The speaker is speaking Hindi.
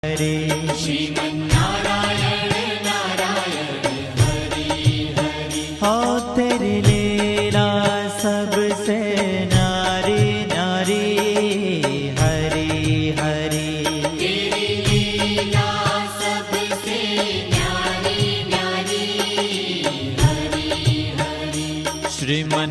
हरे श्रीमन्नारायण नारायण हरि हरि। हो तेरी लीला सबसे न्यारी न्यारी हरि हरि। तेरी लीला सबसे न्यारी न्यारी हरि हरि। श्रीमन